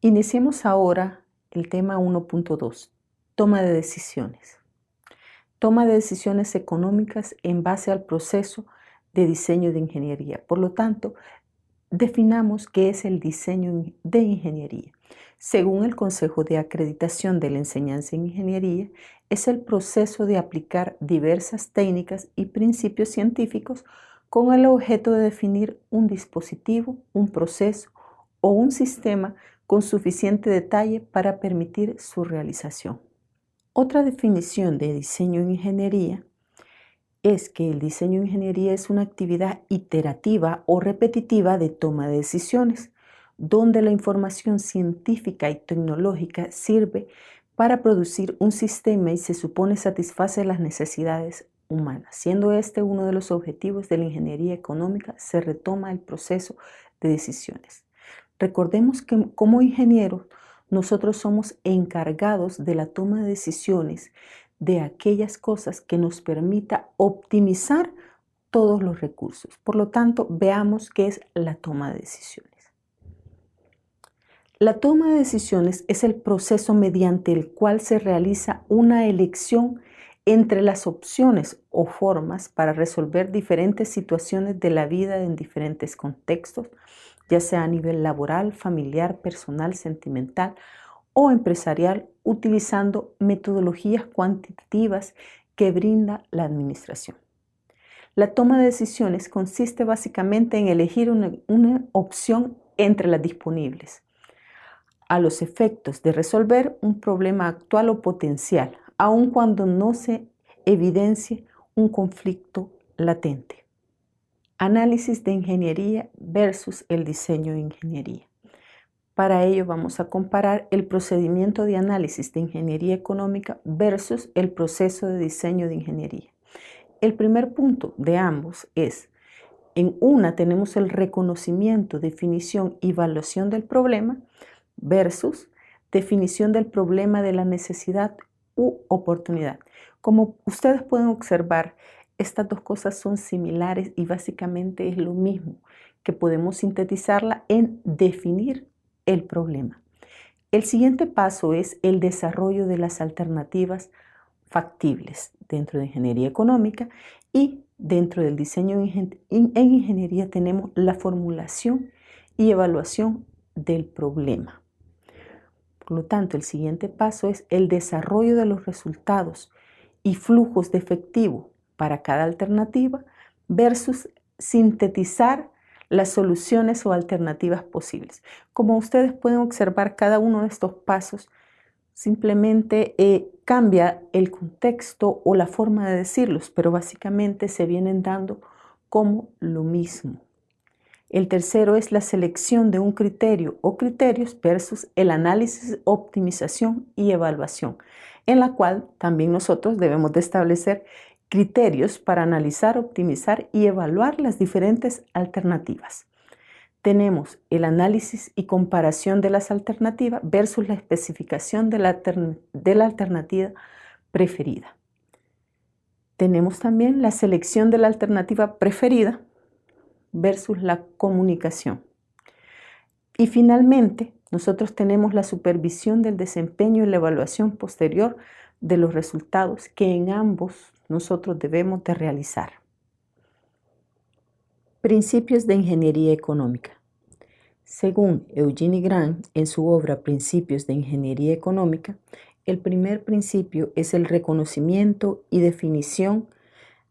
Iniciemos ahora el tema 1.2, toma de decisiones. Toma de decisiones económicas en base al proceso de diseño de ingeniería. Por lo tanto, definamos qué es el diseño de ingeniería. Según el Consejo de Acreditación de la Enseñanza en Ingeniería, es el proceso de aplicar diversas técnicas y principios científicos con el objeto de definir un dispositivo, un proceso o un sistema con suficiente detalle para permitir su realización. Otra definición de diseño en ingeniería es que el diseño en ingeniería es una actividad iterativa o repetitiva de toma de decisiones, donde la información científica y tecnológica sirve para producir un sistema y se supone satisface las necesidades humanas. Siendo este uno de los objetivos de la ingeniería económica, se retoma el proceso de decisiones. Recordemos que como ingenieros, nosotros somos encargados de la toma de decisiones de aquellas cosas que nos permita optimizar todos los recursos. Por lo tanto, veamos qué es la toma de decisiones. La toma de decisiones es el proceso mediante el cual se realiza una elección entre las opciones o formas para resolver diferentes situaciones de la vida en diferentes contextos, ya sea a nivel laboral, familiar, personal, sentimental o empresarial, utilizando metodologías cuantitativas que brinda la administración. La toma de decisiones consiste básicamente en elegir una opción entre las disponibles, a los efectos de resolver un problema actual o potencial, aun cuando no se evidencie un conflicto latente. Análisis de ingeniería versus el diseño de ingeniería. Para ello vamos a comparar el procedimiento de análisis de ingeniería económica versus el proceso de diseño de ingeniería. El primer punto de ambos es, en una tenemos el reconocimiento, definición y evaluación del problema versus definición del problema de la necesidad u oportunidad. Como ustedes pueden observar, estas dos cosas son similares y básicamente es lo mismo, que podemos sintetizarla en definir el problema. El siguiente paso es el desarrollo de las alternativas factibles dentro de ingeniería económica, y dentro del diseño en ingeniería tenemos la formulación y evaluación del problema. Por lo tanto, el siguiente paso es el desarrollo de los resultados y flujos de efectivo para cada alternativa versus sintetizar las soluciones o alternativas posibles. Como ustedes pueden observar, cada uno de estos pasos simplemente cambia el contexto o la forma de decirlos, pero básicamente se vienen dando como lo mismo. El tercero es la selección de un criterio o criterios versus el análisis, optimización y evaluación, en la cual también nosotros debemos de establecer criterios para analizar, optimizar y evaluar las diferentes alternativas. Tenemos el análisis y comparación de las alternativas versus la especificación de la alternativa preferida. Tenemos también la selección de la alternativa preferida versus la comunicación. Y finalmente, nosotros tenemos la supervisión del desempeño y la evaluación posterior de los resultados que en ambos nosotros debemos de realizar. Principios de ingeniería económica. Según Eugene Grant, en su obra Principios de Ingeniería Económica, el primer principio es el reconocimiento y definición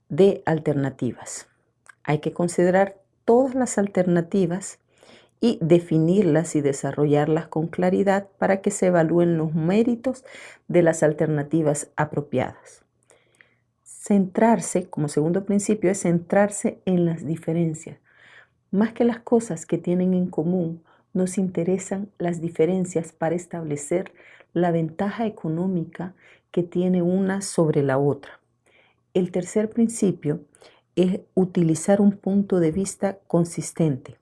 de alternativas. Hay que considerar todas las alternativas y definirlas y desarrollarlas con claridad para que se evalúen los méritos de las alternativas apropiadas. Centrarse, como segundo principio, es centrarse en las diferencias. Más que las cosas que tienen en común, nos interesan las diferencias para establecer la ventaja económica que tiene una sobre la otra. El tercer principio es utilizar un punto de vista consistente,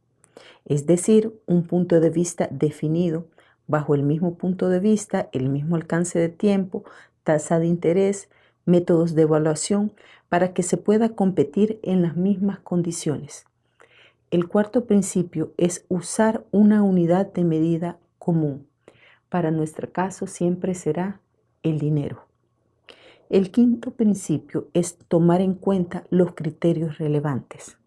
es decir, un punto de vista definido bajo el mismo punto de vista, el mismo alcance de tiempo, tasa de interés, métodos de evaluación, para que se pueda competir en las mismas condiciones. El cuarto principio es usar una unidad de medida común. Para nuestro caso siempre será el dinero. El quinto principio es tomar en cuenta los criterios relevantes.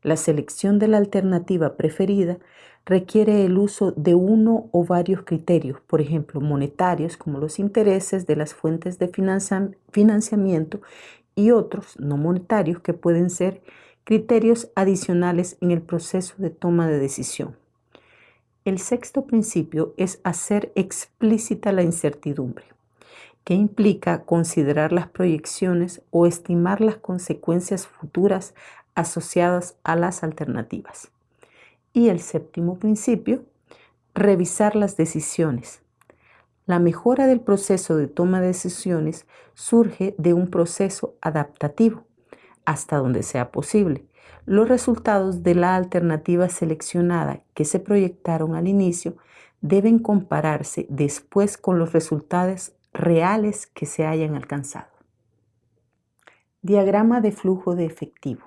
La selección de la alternativa preferida requiere el uso de uno o varios criterios, por ejemplo, monetarios, como los intereses de las fuentes de financiamiento, y otros no monetarios que pueden ser criterios adicionales en el proceso de toma de decisión. El sexto principio es hacer explícita la incertidumbre, que implica considerar las proyecciones o estimar las consecuencias futuras asociadas a las alternativas. Y el séptimo principio, revisar las decisiones. La mejora del proceso de toma de decisiones surge de un proceso adaptativo, hasta donde sea posible. Los resultados de la alternativa seleccionada que se proyectaron al inicio deben compararse después con los resultados reales que se hayan alcanzado. Diagrama de flujo de efectivo.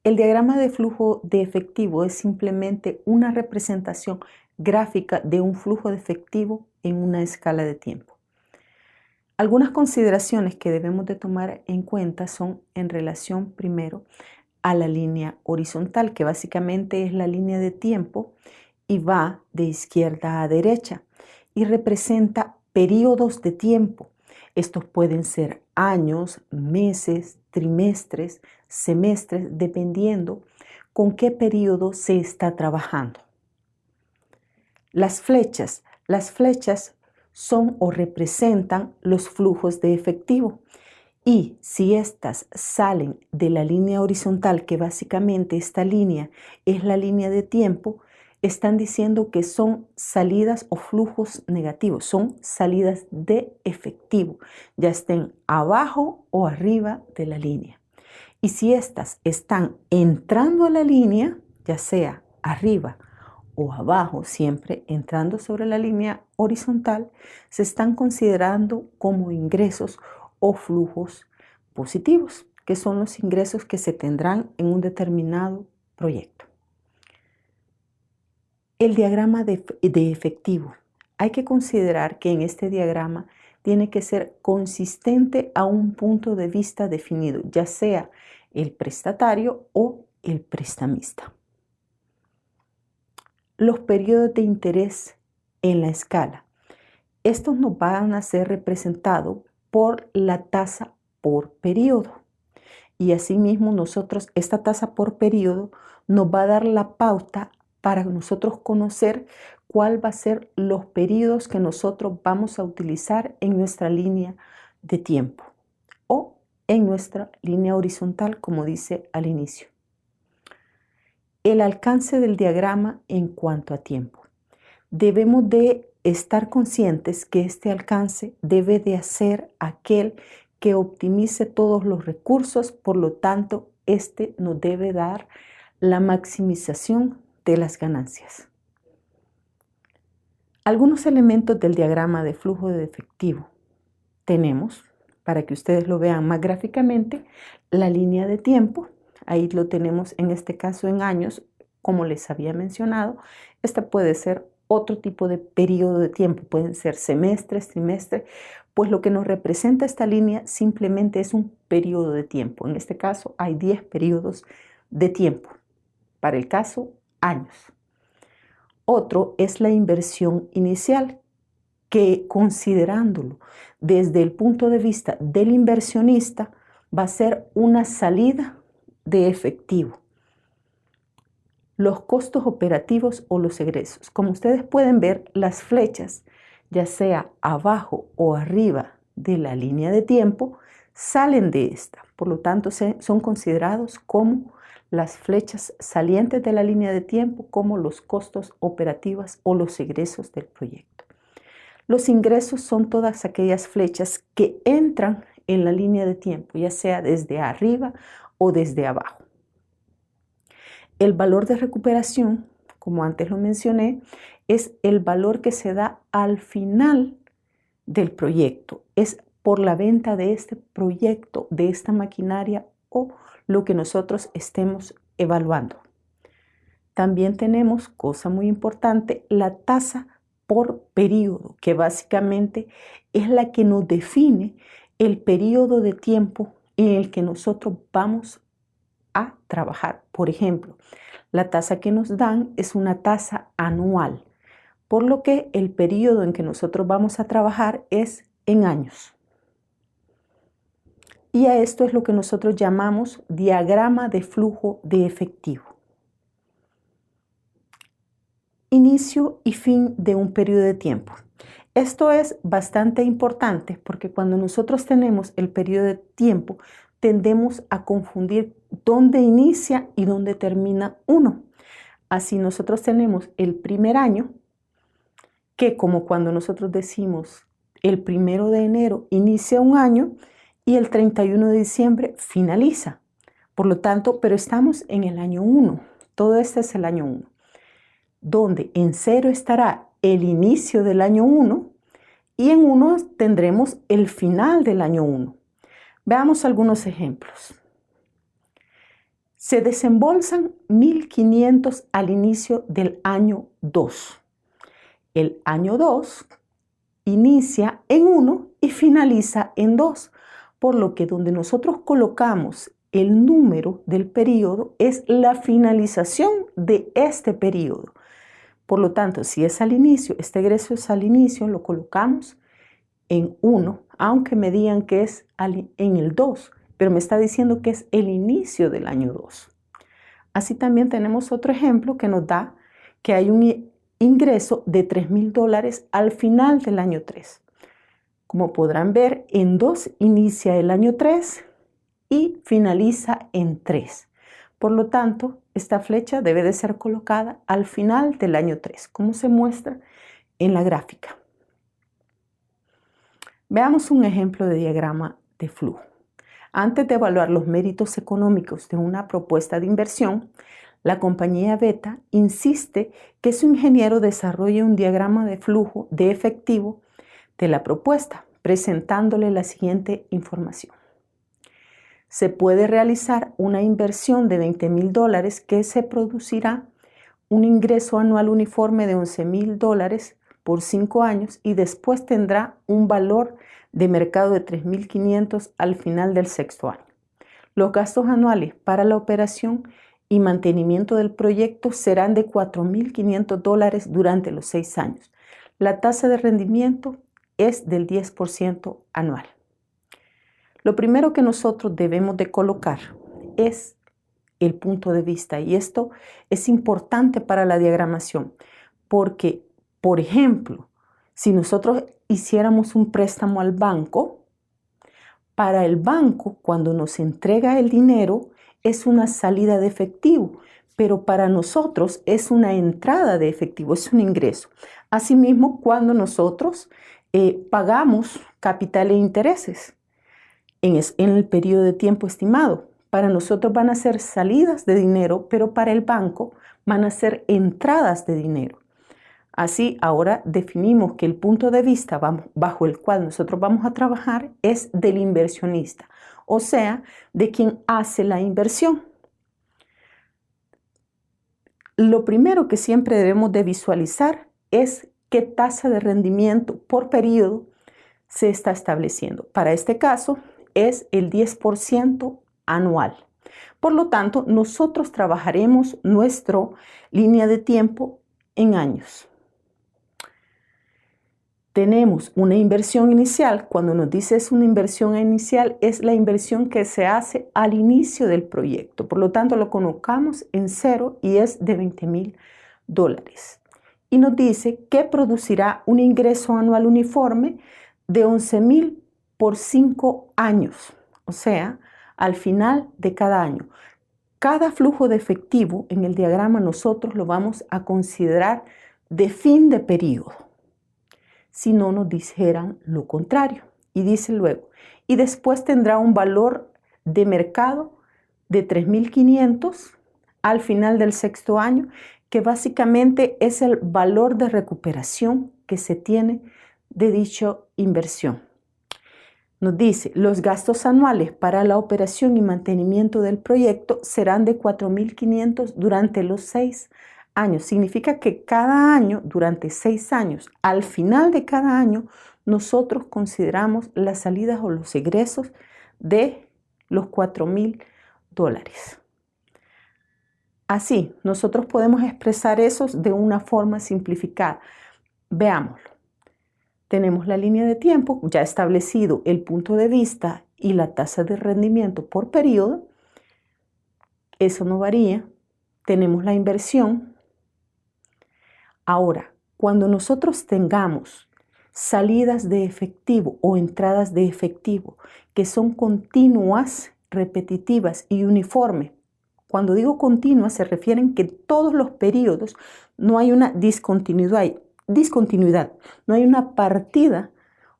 El diagrama de flujo de efectivo es simplemente una representación gráfica de un flujo de efectivo en una escala de tiempo. Algunas consideraciones que debemos de tomar en cuenta son en relación primero a la línea horizontal, que básicamente es la línea de tiempo y va de izquierda a derecha y representa periodos de tiempo. Estos pueden ser años, meses, trimestres, semestres, dependiendo con qué periodo se está trabajando. Las flechas son o representan los flujos de efectivo. Y si éstas salen de la línea horizontal, que básicamente esta línea es la línea de tiempo, están diciendo que son salidas o flujos negativos, son salidas de efectivo, ya estén abajo o arriba de la línea. Y si éstas están entrando a la línea, ya sea arriba o abajo, siempre entrando sobre la línea horizontal, se están considerando como ingresos o flujos positivos, que son los ingresos que se tendrán en un determinado proyecto. El diagrama de efectivo. Hay que considerar que en este diagrama tiene que ser consistente a un punto de vista definido, ya sea el prestatario o el prestamista. Los periodos de interés en la escala. Estos nos van a ser representados por la tasa por periodo. Y asimismo esta tasa por periodo nos va a dar la pauta para nosotros conocer cuál va a ser los periodos que nosotros vamos a utilizar en nuestra línea de tiempo o en nuestra línea horizontal, como dice al inicio. El alcance del diagrama en cuanto a tiempo. Debemos de estar conscientes que este alcance debe de ser aquel que optimice todos los recursos, por lo tanto, este nos debe dar la maximización de las ganancias. Algunos elementos del diagrama de flujo de efectivo. Tenemos, para que ustedes lo vean más gráficamente, la línea de tiempo. Ahí lo tenemos en este caso en años, como les había mencionado. Esta puede ser otro tipo de periodo de tiempo, pueden ser semestres, trimestres, pues lo que nos representa esta línea simplemente es un periodo de tiempo. En este caso hay 10 periodos de tiempo, para el caso años. Otro es la inversión inicial, que considerándolo desde el punto de vista del inversionista va a ser una salida de efectivo. Los costos operativos o los egresos. Como ustedes pueden ver, las flechas, ya sea abajo o arriba de la línea de tiempo, salen de esta. Por lo tanto, son considerados como las flechas salientes de la línea de tiempo, como los costos operativos o los egresos del proyecto. Los ingresos son todas aquellas flechas que entran en la línea de tiempo, ya sea desde arriba o desde abajo. El valor de recuperación, como antes lo mencioné, es el valor que se da al final del proyecto. Es por la venta de este proyecto, de esta maquinaria o lo que nosotros estemos evaluando. También tenemos, cosa muy importante, la tasa por periodo, que básicamente es la que nos define el periodo de tiempo en el que nosotros vamos a trabajar. Por ejemplo, la tasa que nos dan es una tasa anual, por lo que el periodo en que nosotros vamos a trabajar es en años. Y a esto es lo que nosotros llamamos diagrama de flujo de efectivo. Inicio y fin de un periodo de tiempo. Esto es bastante importante porque cuando nosotros tenemos el periodo de tiempo, tendemos a confundir dónde inicia y dónde termina uno. Así nosotros tenemos el primer año, que como cuando nosotros decimos el 1 de enero inicia un año y el 31 de diciembre finaliza. Por lo tanto, pero estamos en el año 1. Todo este es el año 1. Donde en 0 estará el inicio del año 1 y en 1 tendremos el final del año 1. Veamos algunos ejemplos. Se desembolsan 1.500 al inicio del año 2. El año 2 inicia en 1 y finaliza en 2, por lo que donde nosotros colocamos el número del periodo es la finalización de este periodo. Por lo tanto, si es al inicio, este egreso es al inicio, lo colocamos en 1, aunque me digan que es en el 2, pero me está diciendo que es el inicio del año 2. Así también tenemos otro ejemplo que nos da que hay un ingreso de $3,000 al final del año 3. Como podrán ver, en 2 inicia el año 3 y finaliza en 3. Por lo tanto, esta flecha debe de ser colocada al final del año 3, como se muestra en la gráfica. Veamos un ejemplo de diagrama de flujo. Antes de evaluar los méritos económicos de una propuesta de inversión, la compañía Beta insiste que su ingeniero desarrolle un diagrama de flujo de efectivo de la propuesta, presentándole la siguiente información. Se puede realizar una inversión de $20,000 que se producirá un ingreso anual uniforme de $11,000 por 5 años y después tendrá un valor de mercado de 3.500 al final del 6º año. Los gastos anuales para la operación y mantenimiento del proyecto serán de $4.500 durante los 6 años. La tasa de rendimiento es del 10% anual. Lo primero que nosotros debemos de colocar es el punto de vista, y esto es importante para la diagramación porque, por ejemplo, si nosotros hiciéramos un préstamo al banco, para el banco cuando nos entrega el dinero es una salida de efectivo, pero para nosotros es una entrada de efectivo, es un ingreso. Asimismo, cuando nosotros pagamos capital e intereses en el periodo de tiempo estimado, para nosotros van a ser salidas de dinero, pero para el banco van a ser entradas de dinero. Así, ahora definimos que el punto de vista bajo el cual nosotros vamos a trabajar es del inversionista, o sea, de quien hace la inversión. Lo primero que siempre debemos de visualizar es qué tasa de rendimiento por periodo se está estableciendo. Para este caso es el 10% anual. Por lo tanto, nosotros trabajaremos nuestra línea de tiempo en años. Tenemos una inversión inicial. Cuando nos dice es una inversión inicial, es la inversión que se hace al inicio del proyecto. Por lo tanto, lo colocamos en 0 y es de $20,000. Y nos dice que producirá un ingreso anual uniforme de $11,000 por 5 años. O sea, al final de cada año. Cada flujo de efectivo en el diagrama nosotros lo vamos a considerar de fin de periodo, si no nos dijeran lo contrario. Y dice luego, y después tendrá un valor de mercado de 3.500 al final del 6º año, que básicamente es el valor de recuperación que se tiene de dicha inversión. Nos dice, los gastos anuales para la operación y mantenimiento del proyecto serán de 4.500 durante los 6 años. Significa que cada año, durante 6 años, al final de cada año, nosotros consideramos las salidas o los egresos de los $4,000. Así, nosotros podemos expresar eso de una forma simplificada. Veámoslo. Tenemos la línea de tiempo, ya establecido el punto de vista y la tasa de rendimiento por periodo. Eso no varía. Tenemos la inversión. Ahora, cuando nosotros tengamos salidas de efectivo o entradas de efectivo que son continuas, repetitivas y uniformes, cuando digo continuas se refieren que todos los periodos no hay una discontinuidad, no hay una partida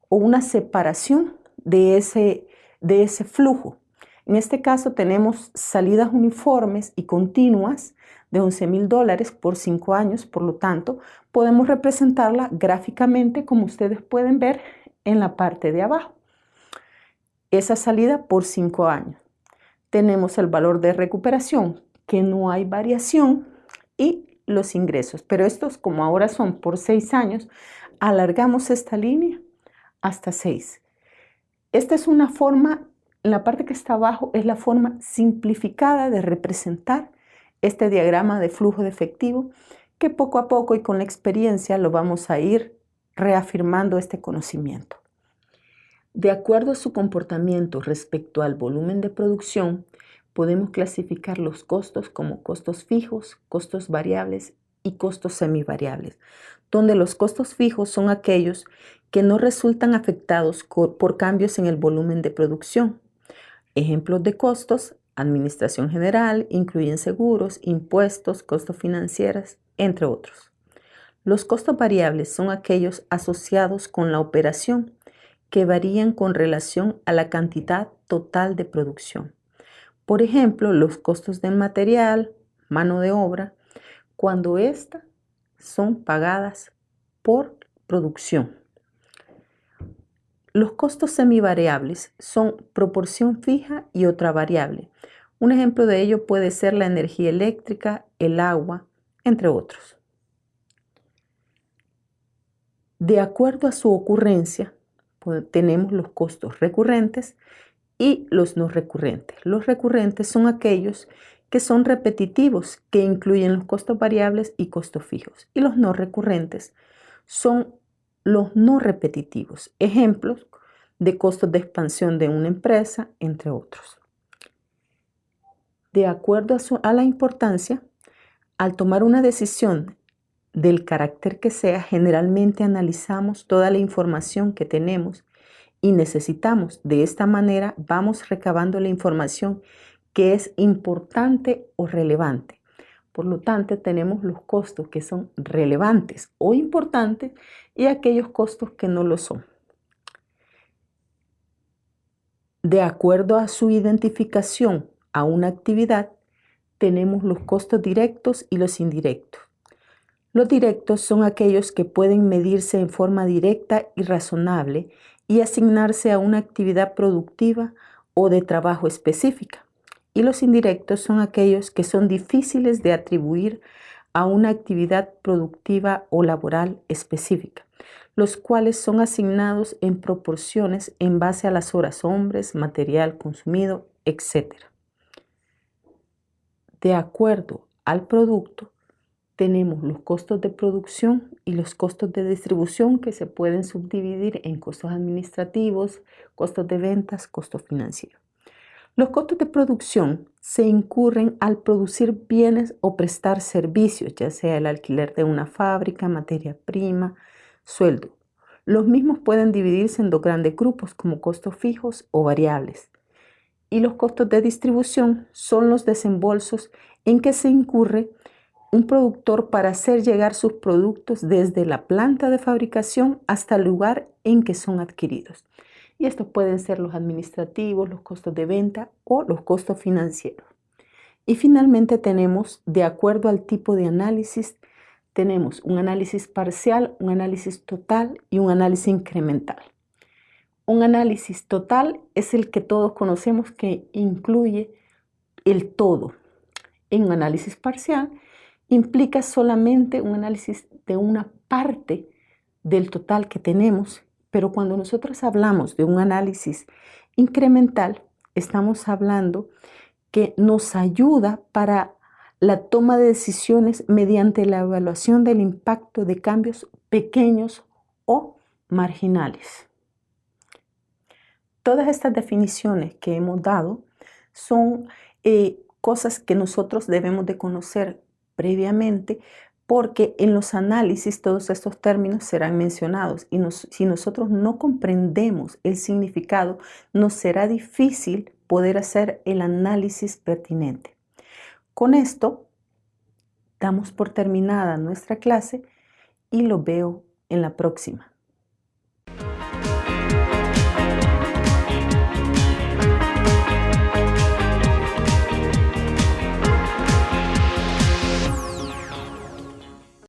o una separación de ese flujo. En este caso tenemos salidas uniformes y continuas de $11,000 por 5 años, por lo tanto, podemos representarla gráficamente como ustedes pueden ver en la parte de abajo. Esa salida por 5 años. Tenemos el valor de recuperación, que no hay variación, y los ingresos. Pero estos, como ahora son por 6 años, alargamos esta línea hasta 6. Esta es una forma, en la parte que está abajo, es la forma simplificada de representar este diagrama de flujo de efectivo, que poco a poco y con la experiencia lo vamos a ir reafirmando este conocimiento. De acuerdo a su comportamiento respecto al volumen de producción, podemos clasificar los costos como costos fijos, costos variables y costos semivariables, donde los costos fijos son aquellos que no resultan afectados por cambios en el volumen de producción. Ejemplos de costos: administración general, incluyen seguros, impuestos, costos financieros, entre otros. Los costos variables son aquellos asociados con la operación, que varían con relación a la cantidad total de producción. Por ejemplo, los costos del material, mano de obra, cuando éstas son pagadas por producción. Los costos semivariables son proporción fija y otra variable. Un ejemplo de ello puede ser la energía eléctrica, el agua, entre otros. De acuerdo a su ocurrencia, tenemos los costos recurrentes y los no recurrentes. Los recurrentes son aquellos que son repetitivos, que incluyen los costos variables y costos fijos. Y los no recurrentes son los no repetitivos. Ejemplos de costos de expansión de una empresa, entre otros. De acuerdo a la importancia, al tomar una decisión del carácter que sea, generalmente analizamos toda la información que tenemos y necesitamos. De esta manera vamos recabando la información que es importante o relevante. Por lo tanto, tenemos los costos que son relevantes o importantes y aquellos costos que no lo son. De acuerdo a su identificación a una actividad, tenemos los costos directos y los indirectos. Los directos son aquellos que pueden medirse en forma directa y razonable y asignarse a una actividad productiva o de trabajo específica. Y los indirectos son aquellos que son difíciles de atribuir a una actividad productiva o laboral específica, los cuales son asignados en proporciones en base a las horas hombres, material consumido, etc. De acuerdo al producto, tenemos los costos de producción y los costos de distribución, que se pueden subdividir en costos administrativos, costos de ventas, costos financieros. Los costos de producción se incurren al producir bienes o prestar servicios, ya sea el alquiler de una fábrica, materia prima, sueldo. Los mismos pueden dividirse en dos grandes grupos, como costos fijos o variables. Y los costos de distribución son los desembolsos en que se incurre un productor para hacer llegar sus productos desde la planta de fabricación hasta el lugar en que son adquiridos. Y estos pueden ser los administrativos, los costos de venta o los costos financieros. Y finalmente tenemos, de acuerdo al tipo de análisis, tenemos un análisis parcial, un análisis total y un análisis incremental. Un análisis total es el que todos conocemos, que incluye el todo. En un análisis parcial implica solamente un análisis de una parte del total que tenemos, pero cuando nosotros hablamos de un análisis incremental, estamos hablando que nos ayuda para la toma de decisiones mediante la evaluación del impacto de cambios pequeños o marginales. Todas estas definiciones que hemos dado son cosas que nosotros debemos de conocer previamente, porque en los análisis todos estos términos serán mencionados y si nosotros no comprendemos el significado, nos será difícil poder hacer el análisis pertinente. Con esto damos por terminada nuestra clase y lo veo en la próxima.